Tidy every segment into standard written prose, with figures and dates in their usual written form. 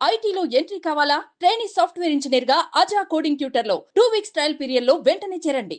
ఐటీలో ఎంట్రీ కావాలా? Trainee software engineer గా అజా కోడింగ్ ట్యూటర్ లో 2 వీక్స్ ట్రయల్ పీరియడ్ లో వెంటనే చేరండి.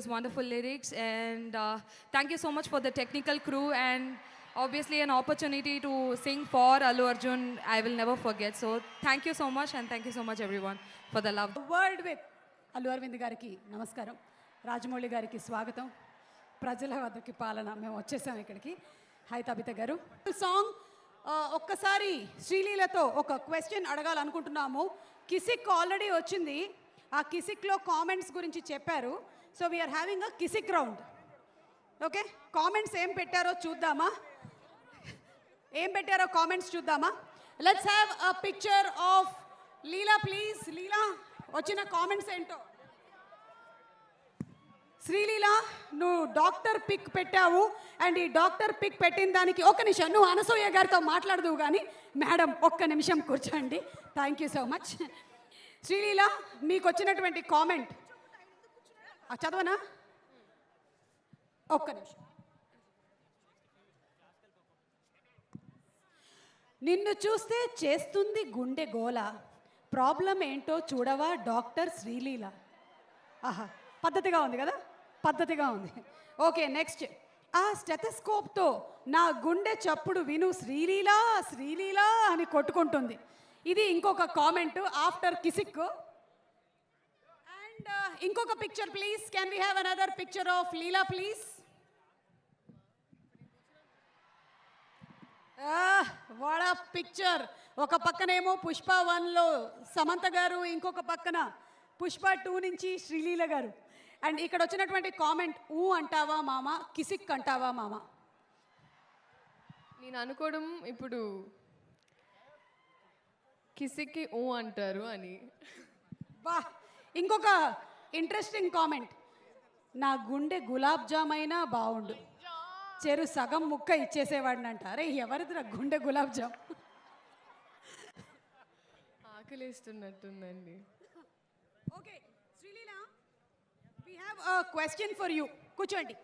This wonderful lyrics, and thank you so much for the technical crew, and obviously an opportunity to sing for Allu Arjun I will never forget. So thank you so much, and thank you so much everyone for the love. Word with Allu Aravind గారికి నమస్కారం, రాజమౌళి గారికి స్వాగతం, ప్రజల వద్దకి పాలన. మేము వచ్చేసాం ఇక్కడికి. హై తబిత గారు, సాంగ్ ఒక్కసారి శ్రీలీలతో ఒక క్వశ్చన్ అడగాలనుకుంటున్నాము. కిసిక్ ఆల్రెడీ వచ్చింది, ఆ కిసిక్లో కామెంట్స్ గురించి చెప్పారు. So we are having a Kissik round. Okay, comments ఏం పెట్టారో చూద్దామా? కామెంట్స్ చూద్దామా? Let's have a picture of Leela please. Leela, వచ్చిన కామెంట్స్ ఏంటో. శ్రీలీల, నువ్వు డాక్టర్ పిక్ పెట్టావు, అండ్ ఈ డాక్టర్ పిక్ పెట్టిన దానికి ఒక నిమిషం నువ్వు అనసూయ గారితో మాట్లాడదువు కానీ. మేడం, ఒక్క నిమిషం కూర్చోండి. Thank you so much. Sreeleela, మీకు వచ్చినటువంటి కామెంట్ చదవనా? ఒక్క నిమిషం. నిన్ను చూస్తే చేస్తుంది గుండె గోల, ప్రాబ్లం ఏంటో చూడవా డాక్టర్ శ్రీలీల. ఆహా, పద్ధతిగా ఉంది కదా, పద్ధతిగా ఉంది. Okay, next. ఆ స్టెథోస్కోప్తో నా గుండె చప్పుడు విను శ్రీలీల శ్రీలీల అని కొట్టుకుంటుంది. ఇది ఇంకొక కామెంట్ ఆఫ్టర్ కిసిక్. అండ్ ఇంకొక picture please. Can we have another picture of Leela please? What ఆ పిక్చర్. ఒక పక్కనేమో పుష్ప 1లో సమంత గారు, ఇంకొక పక్కన పుష్ప 2 నుంచి శ్రీలీల గారు. అండ్ ఇక్కడ వచ్చినటువంటి కామెంట్, ఊ అంటావా మామ, కిసిక్ అంటావా మామ? నేను అనుకోవడం ఇప్పుడు కిసిక్కి ఊ అంటారు అని. బా, ఇంకొక ఇంట్రెస్టింగ్ కామెంట్, నా గుండె గులాబ్ జామ్ అయినా బాగుండు, చెరు సగం ముక్క ఇచ్చేసేవాడిని అంట. అరే, ఎవరిదిరా గుండె గులాబ్ జామ్? ఆకలిస్తున్నట్టుందండి. Okay Sreeleela, we have a question for you. కూర్చోండి.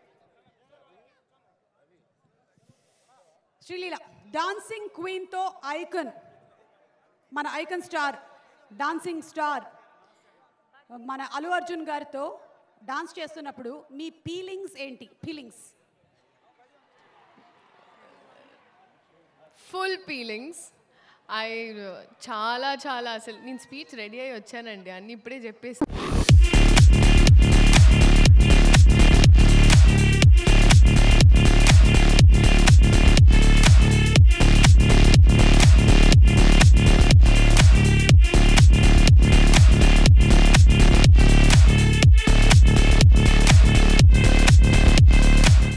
శ్రీలీల, డాన్సింగ్ క్వీన్తో ఐకన్, మన ఐకన్ స్టార్, డాన్సింగ్ స్టార్ మన అల్లు అర్జున్ గారితో డాన్స్ చేస్తున్నప్పుడు మీ ఫీలింగ్స్ ఏంటి? ఫీలింగ్స్? Full feelings. చాలా చాలా అసలు నేను స్పీచ్ రెడీ అయ్యి వచ్చానండి, అన్నీ ఇప్పుడే చెప్పేసి